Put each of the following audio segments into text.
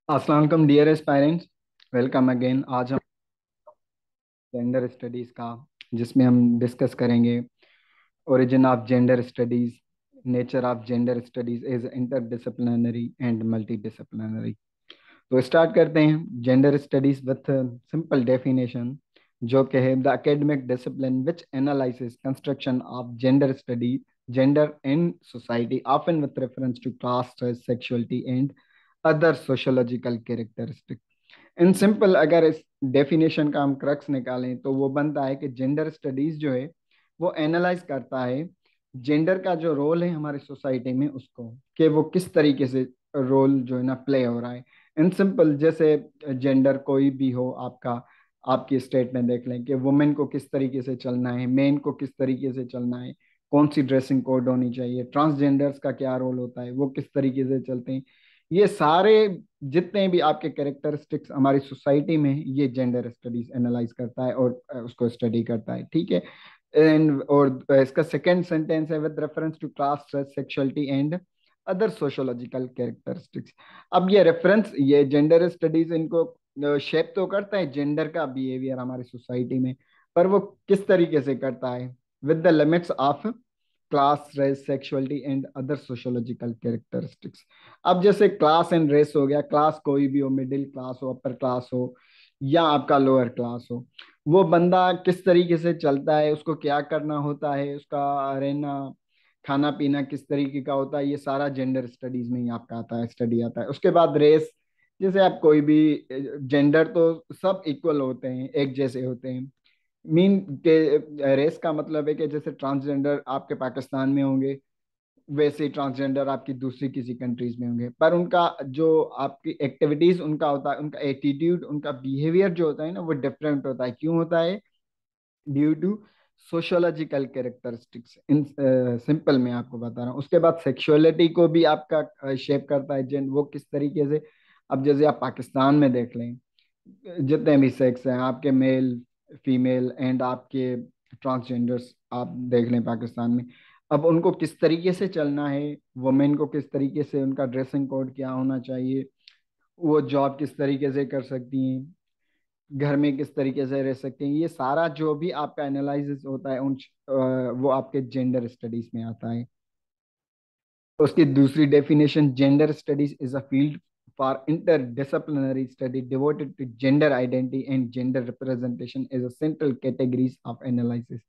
अस्सलाम वालेकुम dear aspirants. Welcome again. आज हम जेंडर स्टडीज़ का, जिसमें हम डिस्कस करेंगे origin of gender studies, nature of gender studies is interdisciplinary and multidisciplinary. तो स्टार्ट करते हैं। Gender studies with simple definition, जो कि है the academic discipline which analysis construction of gender study gender in society often with reference to class, sexuality and other sociological characteristic. In simple अगर इस definition का हम crux निकालें तो वो बनता है कि जेंडर स्टडीज जो है वो एनालाइज करता है जेंडर का जो रोल है हमारी सोसाइटी में, उसको कि वो किस तरीके से रोल जो है ना प्ले हो रहा है। इन सिंपल जैसे जेंडर कोई भी हो आपका, आपकी स्टेट में देख लें कि वुमेन को किस तरीके से चलना है, मेन को किस तरीके से चलना है, कौन सी ड्रेसिंग कोड होनी चाहिए, ट्रांसजेंडर्स का क्या रोल होता है, वो किस तरीके से चलते हैं। ये सारे जितने भी आपके कैरेक्टरिस्टिक्स हमारी सोसाइटी में हैं, ये जेंडर स्टडीज एनालाइज करता है और उसको स्टडी करता है। ठीक है। एंड और इसका सेकंड सेंटेंस है with reference to class, sexuality and other sociological characteristics. अब ये रेफरेंस, ये जेंडर स्टडीज इनको शेप तो करता है जेंडर का बिहेवियर हमारी सोसाइटी में, पर वो किस तरीके से करता है with the limits of class, race, sexuality and other sociological characteristics. अब जैसे क्लास एंड रेस हो गया, क्लास कोई भी हो, मिडिल क्लास हो, अपर क्लास हो या आपका लोअर क्लास हो, वो बंदा किस तरीके से चलता है, उसको क्या करना होता है, उसका रहना खाना पीना किस तरीके का होता है, ये सारा जेंडर स्टडीज में ही आपका आता है, स्टडी आता है। उसके बाद रेस, जैसे आप कोई भी जेंडर तो सब इक्वल होते हैं, एक जैसे होते हैं। मीन के रेस का मतलब है कि जैसे ट्रांसजेंडर आपके पाकिस्तान में होंगे, वैसे ही ट्रांसजेंडर आपकी दूसरी किसी कंट्रीज में होंगे, पर उनका जो आपकी एक्टिविटीज उनका होता है, उनका एटीट्यूड, उनका बिहेवियर जो होता है ना, वो डिफरेंट होता है। क्यों होता है? Due to sociological characteristics. In simple मैं आपको बता रहा हूँ। उसके बाद सेक्सुअलिटी को भी आपका शेप करता है जेन, वो किस तरीके से। अब जैसे आप पाकिस्तान में देख लें, जितने भी सेक्स हैं आपके, मेल, फीमेल एंड आपके ट्रांसजेंडर्स, आप देख लें पाकिस्तान में, अब उनको किस तरीके से चलना है, वुमेन को किस तरीके से, उनका ड्रेसिंग कोड क्या होना चाहिए, वो जॉब किस तरीके से कर सकती हैं, घर में किस तरीके से रह सकते हैं, ये सारा जो भी आपका एनालिसिस होता है वो आपके जेंडर स्टडीज में आता है। उसकी दूसरी definition, gender studies is a field for interdisciplinary study devoted to gender identity and gender representation as a central categories of analysis।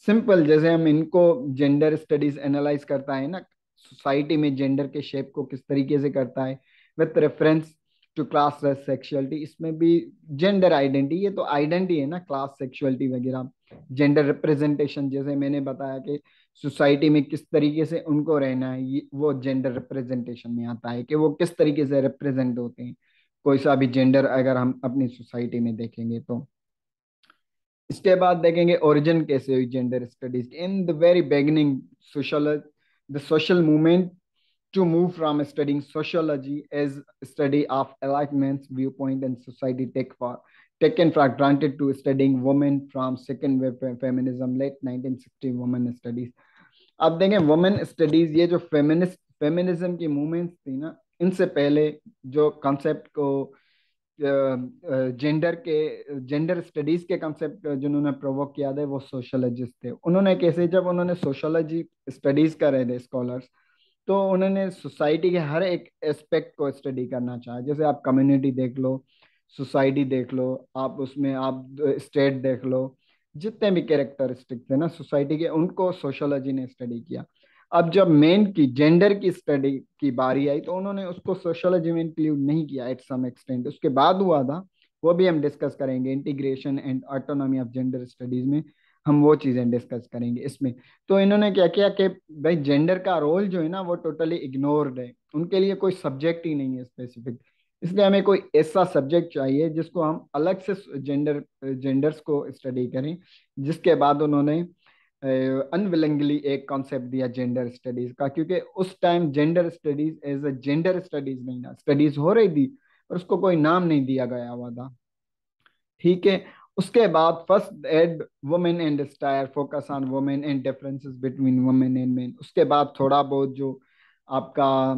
Simple जैसे हम इनको जेंडर स्टडीज एनालाइज करता है ना, सोसाइटी में जेंडर के शेप को किस तरीके से करता है with reference to class, race, sexuality, इसमें भी जेंडर आइडेंटिटी, ये तो आइडेंटिटी है ना, क्लास, सेक्सुअलिटी वगैरह। जेंडर रिप्रेजेंटेशन, जैसे मैंने बताया कि सोसाइटी में किस तरीके से उनको रहना है, ये वो जेंडर रिप्रेजेंटेशन में आता है कि वो किस तरीके से रिप्रेजेंट होते हैं, कोई सा भी जेंडर अगर हम अपनी सोसाइटी में देखेंगे तो। इसके बाद देखेंगे ओरिजिन कैसे हुई gender studies. In the very beginning, social the social movement to move from studying sociology as study of enlightenment's viewpoint and society taken for granted to studying women from second wave feminism, late 1960 women studies। अब देखें women studies, ये जो feminism की movements थी ना, इनसे पहले जो कॉन्सेप्ट को जेंडर स्टडीज के कंसेप्ट जिन्होंने प्रोवोक किया था वो सोशोलॉजिस्ट थे। उन्होंने कैसे, जब उन्होंने सोशोलॉजी स्टडीज करे थे स्कॉलर्स, तो उन्होंने सोसाइटी के हर एक एस्पेक्ट को स्टडी करना चाहा। जैसे आप कम्युनिटी देख लो, सोसाइटी देख लो, आप उसमें आप स्टेट देख लो, जितने भी कैरेक्टरिस्टिक थे ना सोसाइटी के, उनको सोशोलॉजी ने स्टडी किया। अब जब मेन की जेंडर की स्टडी की बारी आई तो उन्होंने उसको सोशोलॉजी में इंक्लूड नहीं किया एट सम एक्सटेंट। उसके बाद हुआ था, वो भी हम डिस्कस करेंगे, integration and autonomy of gender studies में हम वो चीजें डिस्कस करेंगे इसमें। तो इन्होंने क्या किया कि भाई जेंडर का रोल जो है ना वो टोटली इग्नोर्ड है, उनके लिए कोई सब्जेक्ट ही नहीं है स्पेसिफिक। इसलिए हमें कोई ऐसा सब्जेक्ट चाहिए जिसको हम अलग से जेंडर्स को स्टडी करें। जिसके बाद उन्होंने अनविलिंगली एक कॉन्सेप्ट दिया जेंडर स्टडीज का, क्योंकि उस time gender studies as a gender studies नहीं था, स्टडीज हो रही थी और उसको कोई नाम नहीं दिया गया हुआ था। ठीक है। उसके बाद first aid women and stair focus on women and differences between women and main. उसके बाद थोड़ा बहुत जो आपका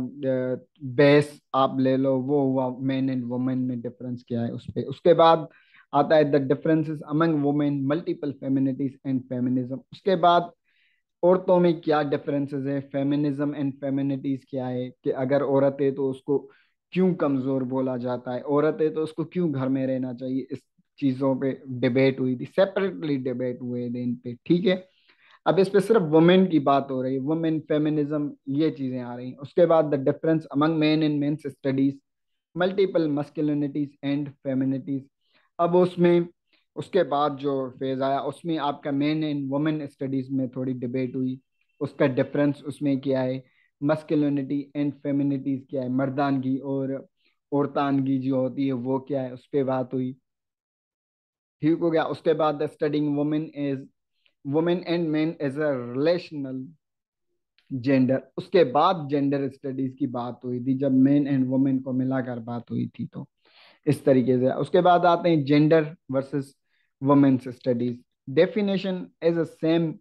बेस आप ले लो, वो हुआ मेन एंड वुमेन में डिफरेंस क्या है उस पे। उसके बाद आता है the differences among women, multiple femininities and feminism. उसके बाद औरतों में क्या डिफरेंसेस है, फेमिनिज्म एंड फेमिनिटीज क्या है, कि अगर औरत है तो उसको क्यों कमजोर बोला जाता है, औरत है तो उसको क्यों घर में रहना चाहिए। इस चीजों पे डिबेट हुई थी, सेपरेटली डिबेट हुए थे इन पे, ठीक है। अब इस पे सिर्फ वुमेन की बात हो रही है, वुमेन फेमिनिज्म ये चीजें आ रही हैं। उसके बाद the difference among men in men's studies, multiple masculinities and femininities. अब उसमें उसके बाद जो फेज आया उसमें आपका मेन इन वुमेन स्टडीज में थोड़ी डिबेट हुई, उसका डिफरेंस उसमें क्या है, मस्कुलिनिटी एंड फेमिनिटीज क्या है, मर्दानगी और औरतानगी जो होती है वो क्या है, उस पर बात हुई, ठीक हो गया। उसके बाद the studying women is women and men as a relational gender. उसके बाद जेंडर स्टडीज की बात हुई थी, जब मेन एंड वुमेन को मिलाकर बात हुई थी, तो इस तरीके से। उसके बाद आते हैं gender versus women's studies. Definition is a same,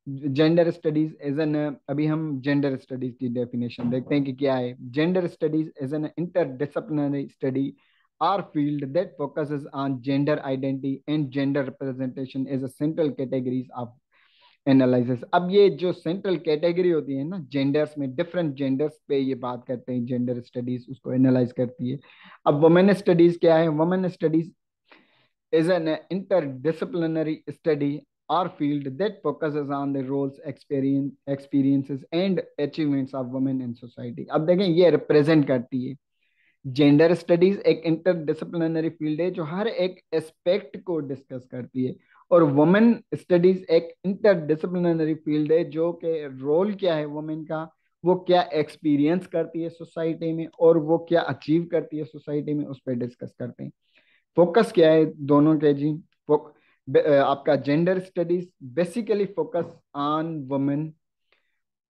gender studies is an, अभी हम जेंडर स्टडीज की डेफिनेशन देखते हैं कि क्या है। Gender studies is an interdisciplinary study or field that focuses on gender identity and gender representation as a central categories of analysis. अब ये जो सेंट्रल कैटेगरी होती है ना जेंडर्स में, डिफरेंट जेंडर्स पे ये बात करते हैं, जेंडर स्टडीज उसको एनालाइज करती है। अब वुमेन स्टडीज क्या है, women studies is an interdisciplinary study or field that focuses on the roles, experiences and achievements of women in society। अब देखें ये रिप्रेजेंट करती है, जेंडर स्टडीज एक इंटरडिसिप्लिनरी फील्ड है जो हर एक एस्पेक्ट को डिस्कस करती है, और वुमेन स्टडीज एक इंटरडिसिप्लिनरी फील्ड है जो कि रोल क्या है वुमेन का, वो क्या एक्सपीरियंस करती है सोसाइटी में और वो क्या अचीव करती है सोसाइटी में, उस पर डिस्कस करते हैं। फोकस क्या है दोनों के जी। आपका gender studies basically focus on women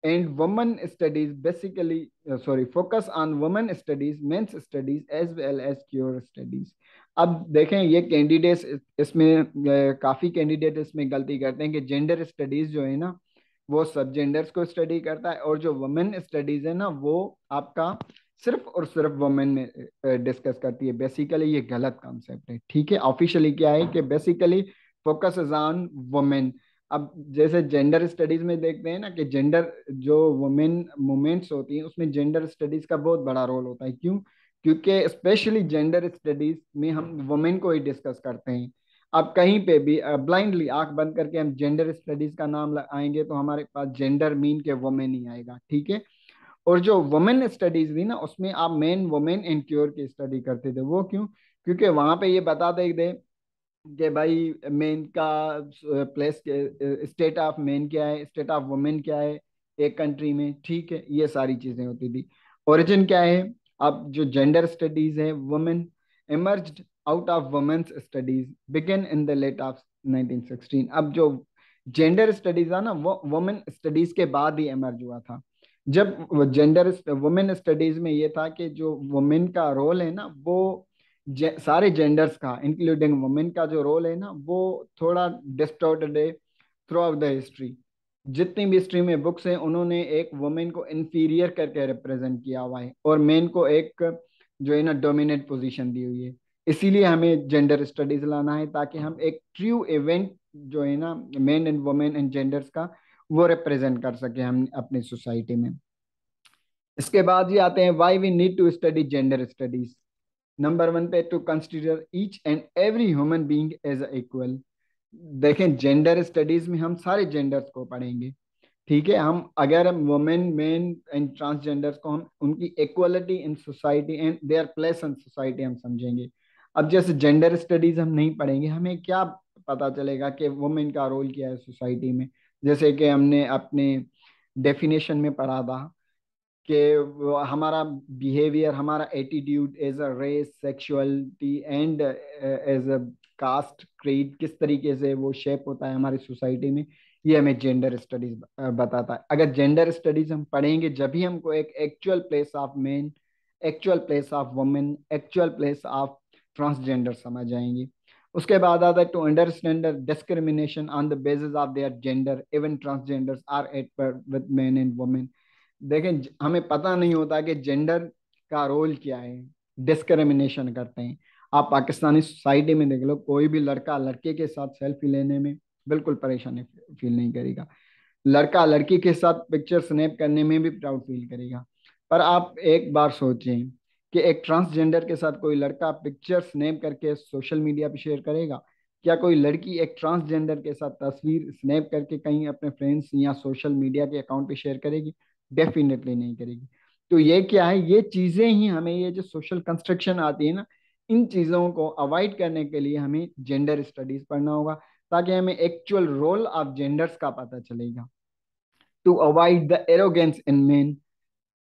and women studies basically, sorry, focus on women studies, men's studies as well as queer studies. अब देखें ये कैंडिडेट्स इसमें काफी कैंडिडेट इसमें गलती करते हैं कि जेंडर स्टडीज जो है ना वो सब जेंडर्स को स्टडी करता है, और जो वुमेन स्टडीज है ना वो आपका सिर्फ और सिर्फ वुमेन में डिस्कस करती है। बेसिकली ये गलत कॉन्सेप्ट है, ठीक है। ऑफिशियली क्या है कि basically focus is on women. अब जैसे जेंडर स्टडीज में देखते हैं ना कि जेंडर जो वुमेन मूवमेंट्स होती हैं उसमें जेंडर स्टडीज का बहुत बड़ा रोल होता है। क्यों? क्योंकि स्पेशली जेंडर स्टडीज में हम वुमेन को ही डिस्कस करते हैं। अब कहीं पे भी ब्लाइंडली आंख बंद करके हम जेंडर स्टडीज का नाम आएंगे तो हमारे पास जेंडर मीन के वुमेन ही आएगा, ठीक है। और जो वुमेन स्टडीज थी ना उसमें आप मेन वुमेन एंड क्योर की स्टडी करते थे। वो क्यों? क्योंकि वहां पे ये बताते थे कि भाई मेन का प्लेस, स्टेट ऑफ मेन क्या है, स्टेट ऑफ वुमेन क्या है एक कंट्री में, ठीक है। ये सारी चीजें होती थी। ओरिजिन क्या है? अब जो जेंडर स्टडीज है, women emerged out of women's studies begin in the late of 1916। अब जो जेंडर स्टडीज है ना वो वुमेन स्टडीज के बाद ही एमर्ज हुआ था। जब जेंडर वुमेन स्टडीज में ये था कि जो वुमेन का रोल है ना वो सारे जेंडर्स का इंक्लूडिंग वुमेन का जो रोल है ना वो थोड़ा डिस्टॉर्टेड है थ्रू आउट द हिस्ट्री। जितनी भी हिस्ट्री में बुक्स हैं उन्होंने एक वुमेन को इन्फीरियर करके रिप्रेजेंट किया हुआ है और मेन को एक जो है ना डोमिनेट पोजीशन दी हुई है। इसीलिए हमें जेंडर स्टडीज लाना है ताकि हम एक ट्रू इवेंट जो है ना main and women and genders का वो रिप्रेजेंट कर सके हम अपनी सोसाइटी में। इसके बाद ये आते हैं why we need to study gender studies. Number one पे, to consider each and every human being as equal. देखें जेंडर स्टडीज में हम सारे जेंडर्स को पढ़ेंगे, ठीक है। हम अगर वुमेन मेन एंड ट्रांसजेंडर्स को हम उनकी equality in society and their place in society हम समझेंगे। अब जैसे जेंडर स्टडीज हम नहीं पढ़ेंगे हमें क्या पता चलेगा कि वुमेन का रोल क्या है सोसाइटी में। जैसे कि हमने अपने डेफिनेशन में पढ़ा था कि हमारा बिहेवियर, हमारा attitude as a race, sexuality and as a caste, creed, किस तरीके से वो शेप होता है हमारी सोसाइटी में, ये हमें जेंडर स्टडीज बताता है। अगर जेंडर स्टडीज हम पढ़ेंगे जब भी हमको एक actual place of men, actual place of women, actual place of transgender समझ आएंगी। उसके बाद आता है to understand discrimination on the basis of their gender, even transgenders are at par with men and women. देखें हमें पता नहीं होता कि जेंडर का रोल क्या है, डिस्क्रिमिनेशन करते हैं। आप पाकिस्तानी सोसाइटी में देख लो, कोई भी लड़का लड़के के साथ सेल्फी लेने में बिल्कुल परेशानी फील नहीं करेगा, लड़का लड़की के साथ पिक्चर स्नैप करने में भी प्राउड फील करेगा। पर आप एक बार सोचें कि एक ट्रांसजेंडर के साथ कोई लड़का पिक्चर स्नैप करके सोशल मीडिया पे शेयर करेगा? क्या कोई लड़की एक ट्रांसजेंडर के साथ तस्वीर स्नैप करके कहीं अपने फ्रेंड्स या सोशल मीडिया के अकाउंट पे शेयर करेगी? डेफिनेटली नहीं करेगी। तो ये क्या है, ये चीजें ही हमें, ये जो सोशल कंस्ट्रक्शन आती है ना, इन चीजों को अवॉइड करने के लिए हमें जेंडर स्टडीज पढ़ना होगा, ताकि हमें एक्चुअल रोल ऑफ जेंडर्स का पता चलेगा। To avoid the arrogance in men.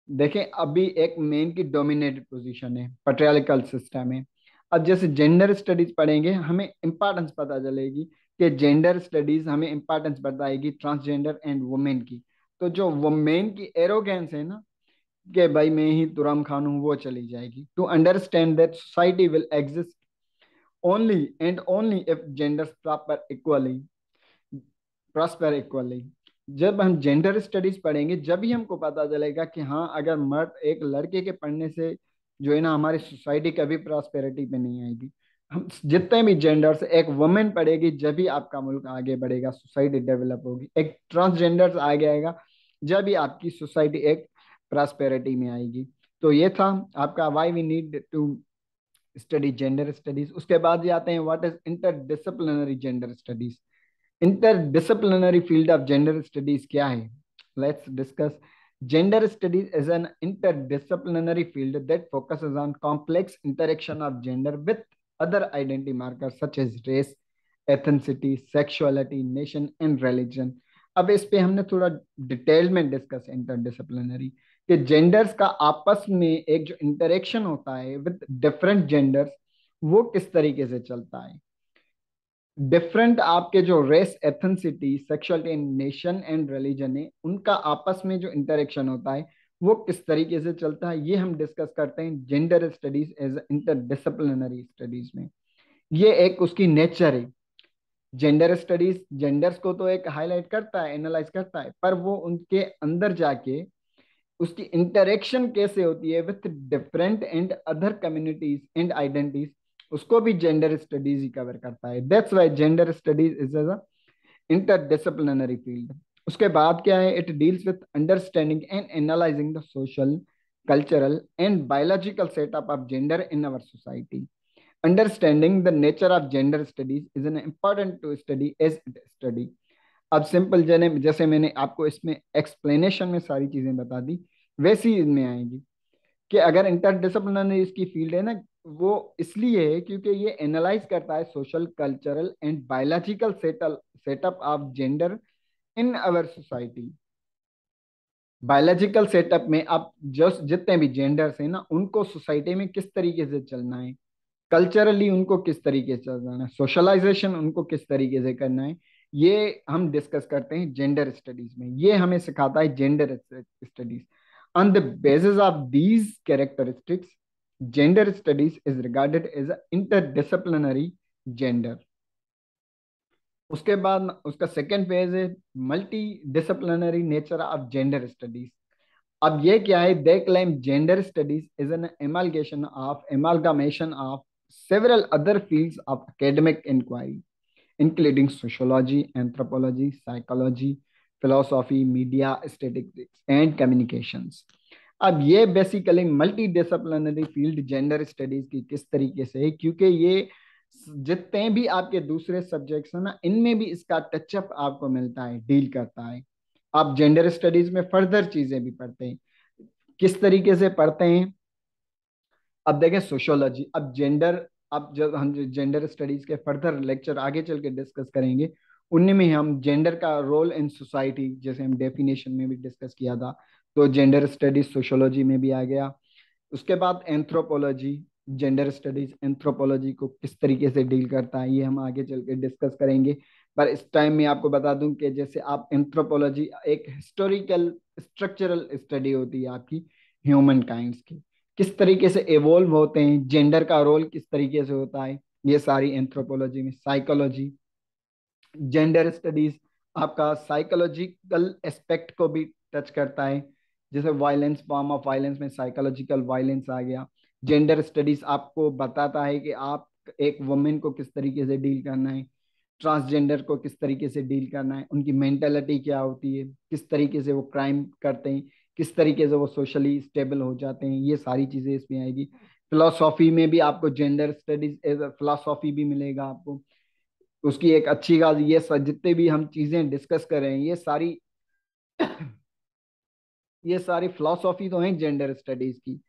देखें अभी एक मेन की डोमिनेटेड पोजीशन है, पेट्रियार्कल सिस्टम है। अब जैसे जेंडर स्टडीज पढ़ेंगे हमें इंपॉर्टेंस पता चलेगी, कि जेंडर स्टडीज हमें इंपॉर्टेंस बताएगी ट्रांसजेंडर एंड वुमेन की। तो जो वुमेन की एरोगेंस है ना, कि भाई मैं ही तुरम खान हूँ, वो चली जाएगी। To understand that society will exist only and only if genders proper equally prosper equally. जब हम जेंडर स्टडीज पढ़ेंगे जब ही हमको पता चलेगा कि हाँ, अगर मर्द एक लड़के के पढ़ने से जो है ना, हमारी सोसाइटी कभी प्रॉस्पेरिटी पे नहीं आएगी। हम जितने भी जेंडर्स, एक वुमेन पढ़ेगी जब भी आपका मुल्क आगे बढ़ेगा, सोसाइटी डेवलप होगी। एक ट्रांसजेंडर आगे आएगा जब भी आपकी सोसाइटी एक प्रॉस्पेरिटी में आएगी। तो ये था आपका why we need to study gender studies. उसके बाद जाते हैं what is interdisciplinary gender studies. Interdisciplinary field of gender studies क्या है? Let's discuss. Gender studies is an interdisciplinary field that focuses on complex interaction of gender with other identity markers such as race, ethnicity, sexuality, nation and religion. अब इस पे हमने थोड़ा detail में discuss interdisciplinary, कि genders का आपस में एक जो इंटरेक्शन होता है विद डिफरेंट जेंडर्स, वो किस तरीके से चलता है। डिफरेंट आपके जो race, ethnicity, sexuality, nation and religion है, उनका आपस में जो इंटरेक्शन होता है वो किस तरीके से चलता है, ये हम डिस्कस करते हैं gender studies as interdisciplinary studies में। ये एक उसकी नेचर है। जेंडर स्टडीज जेंडर्स को तो एक हाईलाइट करता है, एनालाइज करता है, पर वो उनके अंदर जाके उसकी इंटरेक्शन कैसे होती है with different and other communities and identities, उसको भी जेंडर स्टडीज ही कवर करता है। That's why gender studies is a interdisciplinary field. उसके बाद क्या है, it deals with understanding and analysing the social, cultural and biological setup of gender in our society. Understanding the nature of gender studies is an important to study as study. अब simple जने जैसे मैंने आपको इसमें explanation में सारी चीजें बता दी, वैसी इनमें आएंगी। कि अगर इंटरडिसिप्लिनरी इसकी फील्ड है ना, वो इसलिए है क्योंकि ये एनालाइज करता है social, cultural and biological setup of gender in our society. Biological setup में आप जो जितने भी जेंडर्स हैं ना, उनको सोसाइटी में किस तरीके से चलना है, कल्चरली उनको किस तरीके से चलना है, सोशलाइजेशन उनको किस तरीके से करना है, ये हम डिस्कस करते हैं जेंडर स्टडीज में। ये हमें सिखाता है gender studies. On the basis of these characteristics, gender studies is regarded as interdisciplinary gender. उसके बाद उसका सेकेंड फेज है multidisciplinary nature of gender studies. अब ये क्या है, they claim gender studies is an amalgamation of several other fields of academic inquiry, including sociology, anthropology, psychology, philosophy, media, statistics, and communications. अब ये basically multi disciplinary field gender studies की किस तरीके से है, क्योंकि ये जितने भी आपके दूसरे सब्जेक्ट्स हैं ना, इनमें भी इसका टचअप आपको मिलता है, डील करता है। आप जेंडर स्टडीज में फर्दर चीजें भी पढ़ते हैं। किस तरीके से पढ़ते हैं, अब देखें सोशोलॉजी। अब जब हम जेंडर स्टडीज के फर्दर लेक्चर आगे चल के डिस्कस करेंगे, उनमें में हम जेंडर का रोल इन सोसाइटी, जैसे हम डेफिनेशन में भी डिस्कस किया था, तो जेंडर स्टडीज सोशोलॉजी में भी आ गया। उसके बाद एंथ्रोपोलॉजी, जेंडर स्टडीज एंथ्रोपोलॉजी को किस तरीके से डील करता है, ये हम आगे चल के डिस्कस करेंगे। पर इस टाइम में आपको बता दूं कि जैसे आप एंथ्रोपोलॉजी एक हिस्टोरिकल स्ट्रक्चरल स्टडी होती है आपकी ह्यूमन काइंड्स की, किस तरीके से इवोल्व होते हैं, जेंडर का रोल किस तरीके से होता है, ये सारी एंथ्रोपोलॉजी में। साइकोलॉजी, जेंडर स्टडीज आपका साइकोलॉजिकल एस्पेक्ट को भी टच करता है, जैसे वायलेंस, फॉर्म ऑफ वायलेंस में साइकोलॉजिकल वायलेंस आ गया। जेंडर स्टडीज आपको बताता है कि आप एक वुमेन को किस तरीके से डील करना है, ट्रांसजेंडर को किस तरीके से डील करना है, उनकी मेंटेलिटी क्या होती है, किस तरीके से वो क्राइम करते हैं, किस तरीके से वो सोशली स्टेबल हो जाते हैं, ये सारी चीजें इसमें आएगी। फिलोसॉफी में भी आपको gender studies as a philosophy भी मिलेगा आपको। उसकी एक अच्छी बात ये जितने भी हम चीजें डिस्कस कर रहे हैं ये सारी फिलोसॉफी तो है जेंडर स्टडीज की।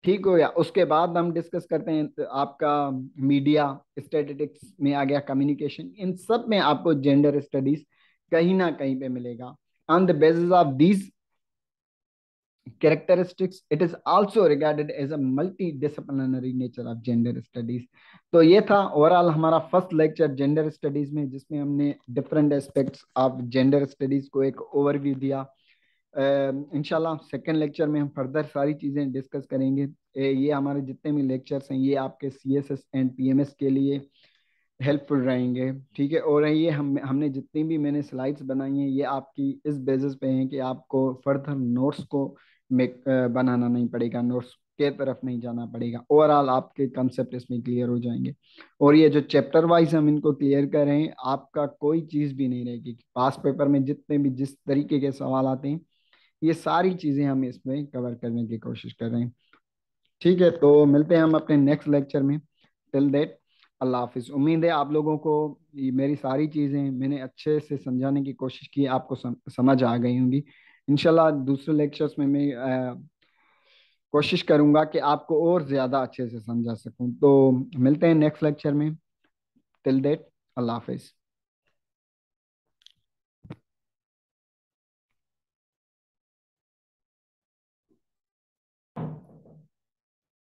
ठीक हो गया। उसके बाद हम डिस्कस करते हैं तो आपका मीडिया, स्टैटिस्टिक्स में आ गया, कम्युनिकेशन, इन सब में आपको जेंडर स्टडीज कहीं ना कहीं पे मिलेगा। On the basis of these characteristics, it is also regarded as a multidisciplinary nature of gender studies। तो ये था ओवरऑल हमारा फर्स्ट लेक्चर जेंडर स्टडीज में, जिसमें हमने different aspects of gender studies को एक ओवरव्यू दिया। इंशाल्लाह सेकेंड लेक्चर में हम फर्दर सारी चीज़ें डिस्कस करेंगे। ये हमारे जितने भी लेक्चर्स हैं ये आपके CSS एंड PMS के लिए हेल्पफुल रहेंगे। ठीक है। और ये हमने जितनी भी मैंने स्लाइड्स बनाई हैं ये आपकी इस बेसिस पे हैं कि आपको फर्दर नोट्स को मेक बनाना नहीं पड़ेगा, नोट्स के तरफ नहीं जाना पड़ेगा। ओवरऑल आपके कंसेप्ट इसमें क्लियर हो जाएंगे। और ये जो चैप्टर वाइज हम इनको क्लियर कर रहे हैं, आपका कोई चीज़ भी नहीं रहेगी। पास पेपर में जितने भी जिस तरीके के सवाल आते हैं ये सारी चीज़ें हम इसमें कवर करने की कोशिश कर रहे हैं। ठीक है। तो मिलते हैं हम अपने नेक्स्ट लेक्चर में। टिल देट, अल्लाह हाफिज। उम्मीद है आप लोगों को ये मेरी सारी चीज़ें मैंने अच्छे से समझाने की कोशिश की, आपको समझ आ गई होंगी। इंशाल्लाह दूसरे लेक्चर्स में मैं कोशिश करूंगा कि आपको और ज़्यादा अच्छे से समझा सकूं। तो मिलते हैं नेक्स्ट लेक्चर में। टिल देट, अल्लाह हाफिज।